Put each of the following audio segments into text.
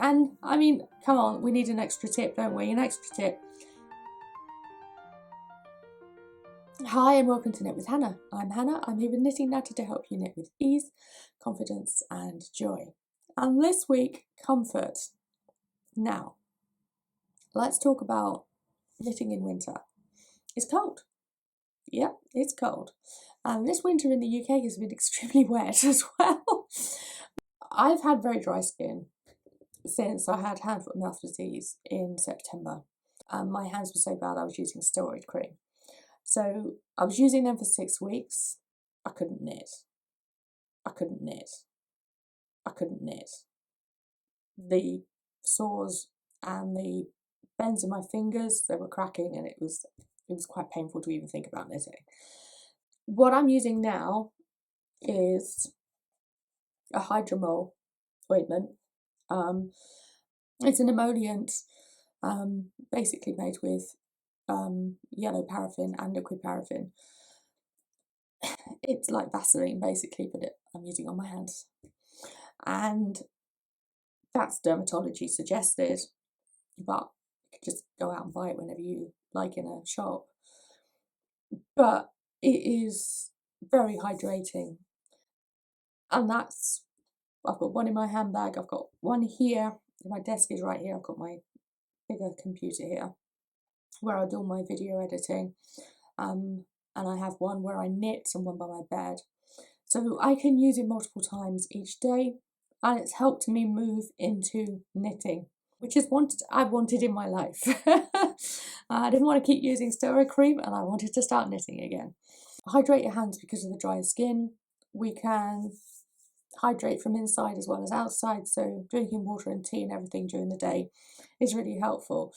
And I mean, come on, we need an extra tip, don't we? An extra tip. Hi and welcome to Knit with Hannah. I'm Hannah. I'm here with Knitting Natter to help you knit with ease, confidence and joy. And this week, comfort. Now, let's talk about knitting in winter. It's cold. Yep, it's cold. And this winter in the UK has been extremely wet as well. I've had very dry skin since I had hand, foot and mouth disease in September. My hands were so bad I was using steroid cream. So I was using them for 6 weeks. I couldn't knit. I couldn't knit. I couldn't knit. The sores and the bends in my fingers, they were cracking, and it was quite painful to even think about knitting. What I'm using now is a Hygge ointment. It's an emollient, basically made with yellow paraffin and liquid paraffin. It's like Vaseline basically, but I'm using on my hands. And that's dermatology suggested, but you can just go out and buy it whenever you like in a shop. But it is very hydrating. And I've got one in my handbag, I've got one here, my desk is right here, I've got my bigger computer here, where I do all my video editing. And I have one where I knit and one by my bed. So I can use it multiple times each day, and it's helped me move into knitting, which is I wanted in my life. I didn't want to keep using steroid cream, and I wanted to start knitting again. Hydrate your hands because of the dry skin. We can hydrate from inside as well as outside, so drinking water and tea and everything during the day is really helpful.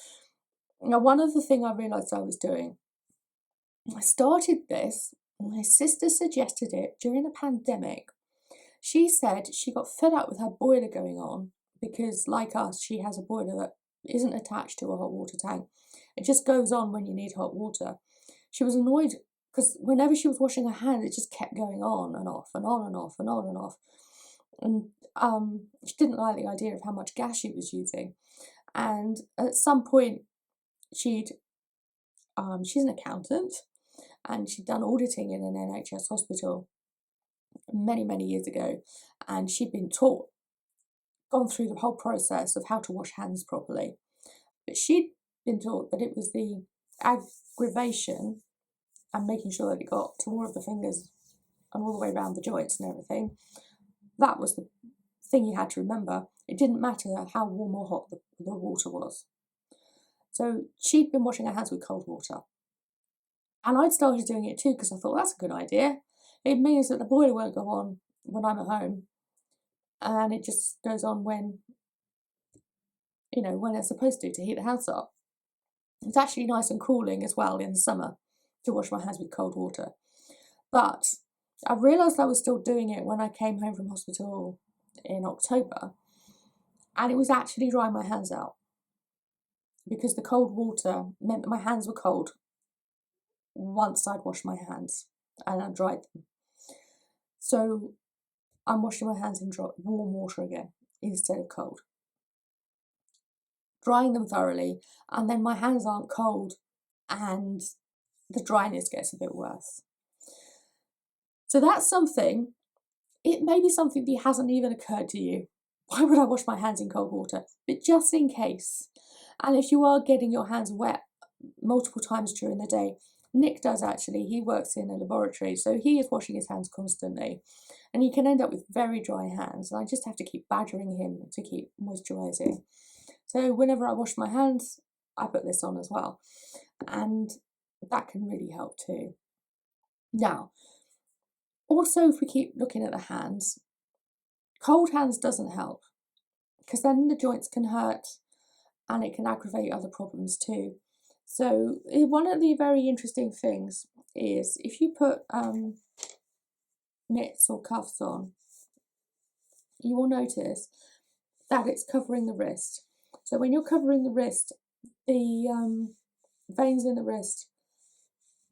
Now, one other thing I realised I was doing, I started this, my sister suggested it during the pandemic. She said she got fed up with her boiler going on because, like us, she has a boiler that isn't attached to a hot water tank. It just goes on when you need hot water. She was annoyed because whenever she was washing her hands, it just kept going on and off and on and off and on and off. And she didn't like the idea of how much gas she was using. And at some point, she's an accountant, and she'd done auditing in an NHS hospital many, many years ago, and she'd been gone through the whole process of how to wash hands properly. But she'd been taught that it was the aggravation and making sure that it got to all of the fingers and all the way around the joints and everything. That was the thing you had to remember. It didn't matter how warm or hot the water was. So she'd been washing her hands with cold water. And I'd started doing it too because I thought that's a good idea. It means that the boiler won't go on when I'm at home, and it just goes on when it's supposed to heat the house up. It's actually nice and cooling as well in the summer to wash my hands with cold water. But I realised I was still doing it when I came home from hospital in October, and it was actually drying my hands out because the cold water meant that my hands were cold once I'd washed my hands and I dried them. So I'm washing my hands in warm water again instead of cold, drying them thoroughly, and then my hands aren't cold and the dryness gets a bit worse. So that's something. It may be something that hasn't even occurred to you. Why would I wash my hands in cold water? But just in case, and if you are getting your hands wet multiple times during the day, Nick does actually, he works in a laboratory, so he is washing his hands constantly, and he can end up with very dry hands, and I just have to keep badgering him to keep moisturising. So whenever I wash my hands, I put this on as well, and that can really help too. Now, also, if we keep looking at the hands, cold hands doesn't help because then the joints can hurt and it can aggravate other problems too. So one of the very interesting things is if you put mitts or cuffs on, you will notice that it's covering the wrist. So when you're covering the wrist, the veins in the wrist,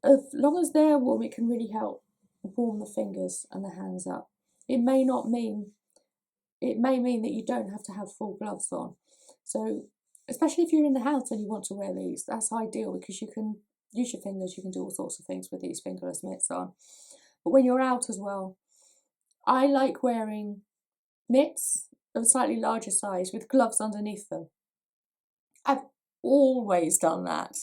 as long as they're warm, it can really help warm the fingers and the hands up. It may not mean it may mean that you don't have to have full gloves on. So especially if you're in the house and you want to wear these, that's ideal because you can use your fingers, you can do all sorts of things with these fingerless mitts on. But when you're out as well, I like wearing mitts of a slightly larger size with gloves underneath them. I've always done that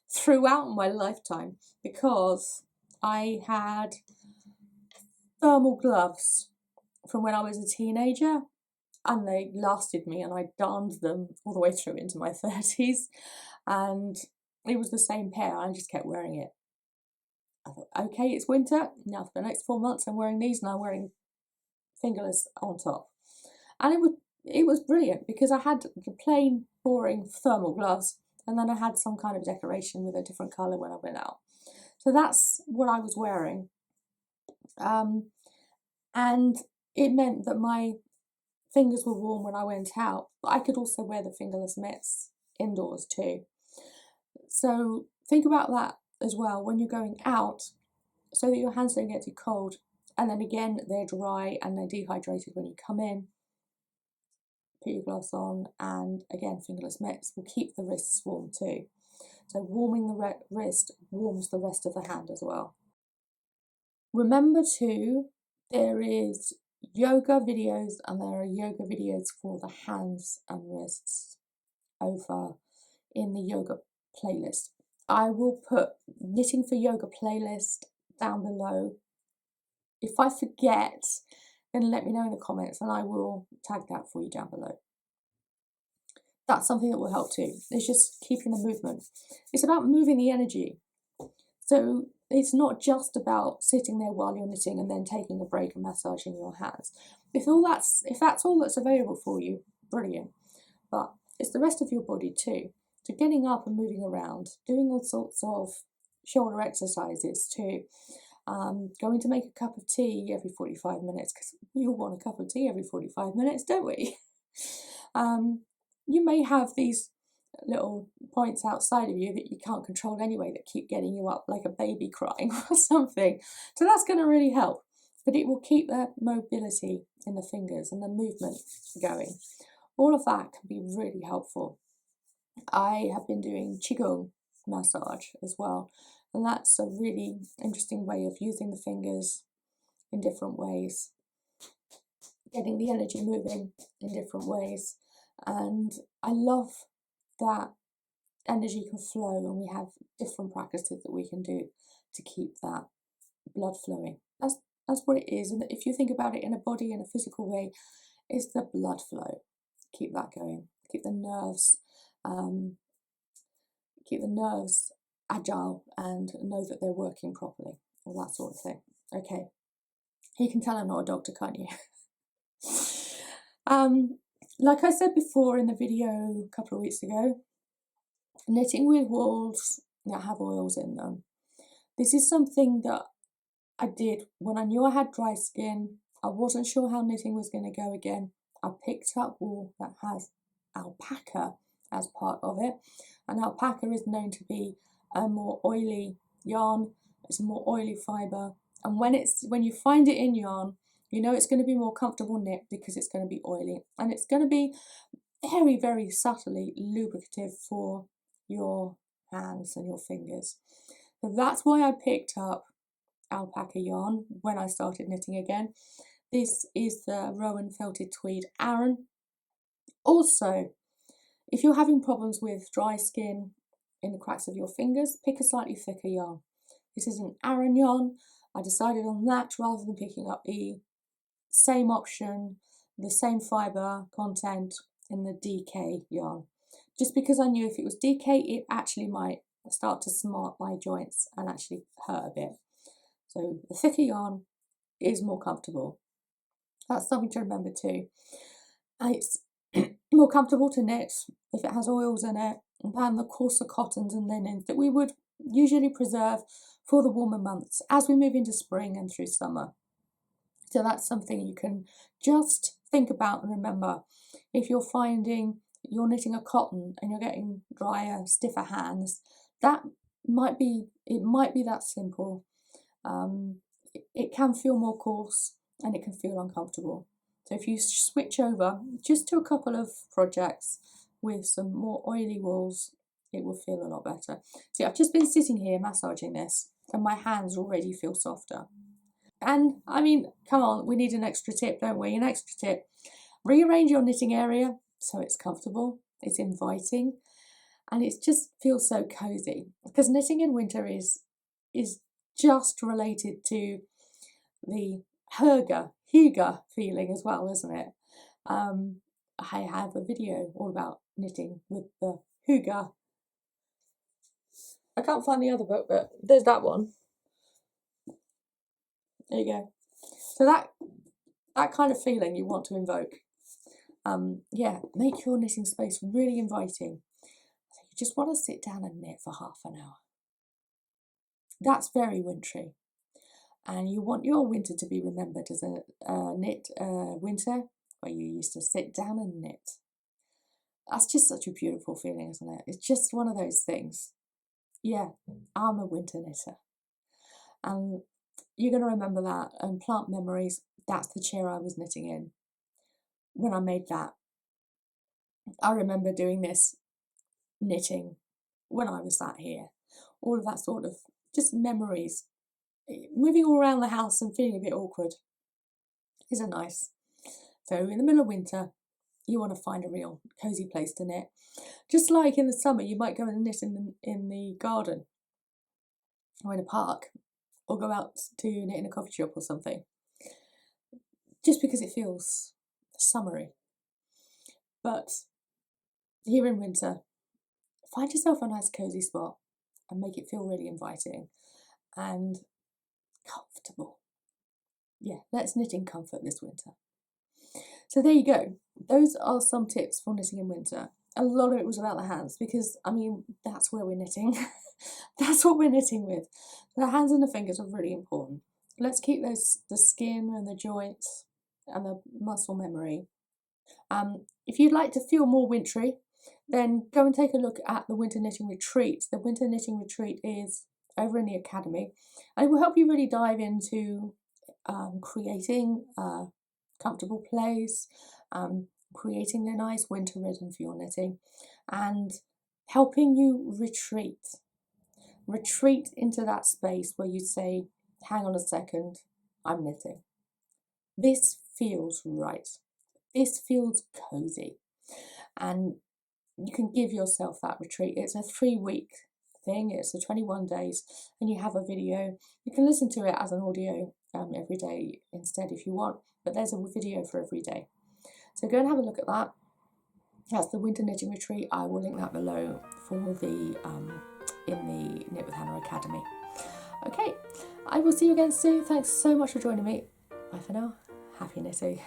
throughout my lifetime because I had thermal gloves from when I was a teenager and they lasted me, and I darned them all the way through into my 30s, and it was the same pair. I just kept wearing it. I thought, okay, it's winter now. For the next 4 months I'm wearing these, and I'm wearing fingerless on top. And it was brilliant because I had the plain boring thermal gloves, and then I had some kind of decoration with a different colour when I went out. So that's what I was wearing, and it meant that my fingers were warm when I went out, but I could also wear the fingerless mitts indoors too. So think about that as well when you're going out, so that your hands don't get too cold, and then again they're dry and they're dehydrated when you come in. Put your gloves on, and again fingerless mitts will keep the wrists warm too. So warming the wrist warms the rest of the hand as well. Remember too, there is yoga videos, and there are yoga videos for the hands and wrists over in the yoga playlist. I will put Knitting for Yoga playlist down below. If I forget, then let me know in the comments and I will tag that for you down below. That's something that will help too. It's just keeping the movement. It's about moving the energy. So it's not just about sitting there while you're knitting and then taking a break and massaging your hands. If that's all that's available for you, brilliant. But it's the rest of your body too. So getting up and moving around, doing all sorts of shoulder exercises too. Going to make a cup of tea every 45 minutes, because we all want a cup of tea every 45 minutes, don't we? You may have these little points outside of you that you can't control anyway that keep getting you up like a baby crying or something. So that's going to really help, but it will keep the mobility in the fingers and the movement going. All of that can be really helpful. I have been doing Qigong massage as well, and that's a really interesting way of using the fingers in different ways, getting the energy moving in different ways. And I love that energy can flow, and we have different practices that we can do to keep that blood flowing. That's what it is. And if you think about it in a body, in a physical way, it's the blood flow. Keep that going. Keep the nerves agile and know that they're working properly, all that sort of thing. Okay, you can tell I'm not a doctor, can't you? Like I said before in the video a couple of weeks ago, knitting with wools that have oils in them. This is something that I did when I knew I had dry skin. I wasn't sure how knitting was going to go again. I picked up wool that has alpaca as part of it, and alpaca is known to be a more oily yarn. It's a more oily fibre, and when you find it in yarn, you know it's going to be more comfortable knit because it's going to be oily, and it's going to be very, very subtly lubricative for your hands and your fingers. So that's why I picked up alpaca yarn when I started knitting again. This is the Rowan Felted Tweed Aran. Also, if you're having problems with dry skin in the cracks of your fingers, pick a slightly thicker yarn. This is an Aran yarn. I decided on that rather than picking up the same option, the same fibre content in the DK yarn. Just because I knew if it was DK, it actually might start to smart my joints and actually hurt a bit. So the thicker yarn is more comfortable. That's something to remember too. And it's more comfortable to knit if it has oils in it than the coarser cottons and linens that we would usually preserve for the warmer months as we move into spring and through summer. So that's something you can just think about and remember. If you're finding you're knitting a cotton and you're getting drier, stiffer hands, it might be that simple. It can feel more coarse and it can feel uncomfortable. So if you switch over just to a couple of projects with some more oily wools, it will feel a lot better. See, I've just been sitting here massaging this and my hands already feel softer. And I mean, come on, we need an extra tip, don't we? An extra tip. Rearrange your knitting area so it's comfortable, it's inviting, and it just feels so cozy. Because knitting in winter is just related to the Hygge feeling as well, isn't it? I have a video all about knitting with the Hygge. I can't find the other book, but there's that one. There you go. So that kind of feeling you want to invoke. Yeah, make your knitting space really inviting. So you just want to sit down and knit for half an hour. That's very wintry. And you want your winter to be remembered as a knit winter where you used to sit down and knit. That's just such a beautiful feeling, isn't it? It's just one of those things. Yeah, I'm a winter knitter. And you're going to remember that. And plant memories, that's the chair I was knitting in when I made that. I remember doing this knitting when I was sat here. All of that sort of just memories. Moving all around the house and feeling a bit awkward isn't nice. So in the middle of winter, you want to find a real cosy place to knit. Just like in the summer, you might go and knit in the garden or in a park, or go out to knit in a coffee shop or something, just because it feels summery. But here in winter, find yourself a nice cosy spot and make it feel really inviting and comfortable. Yeah, let's knit in comfort this winter. So there you go. Those are some tips for knitting in winter. A lot of it was about the hands because, I mean, that's where we're knitting. That's what we're knitting with. The hands and the fingers are really important. Let's keep the skin and the joints and the muscle memory. If you'd like to feel more wintry, then go and take a look at the Winter Knitting Retreat. The Winter Knitting Retreat is over in the Academy, and it will help you really dive into creating a comfortable place, creating a nice winter rhythm for your knitting, and helping you retreat into that space where you say, hang on a second, I'm knitting. This feels right. This feels cozy. And you can give yourself that retreat. It's a 3-week thing. It's a 21 days, and you have a video. You can listen to it as an audio every day instead if you want, but there's a video for every day. So go and have a look at that. That's the Winter Knitting Retreat. I will link that below for the in the Knit with Hannah Academy. Okay, I will see you again soon. Thanks so much for joining me. Bye for now. Happy knitting.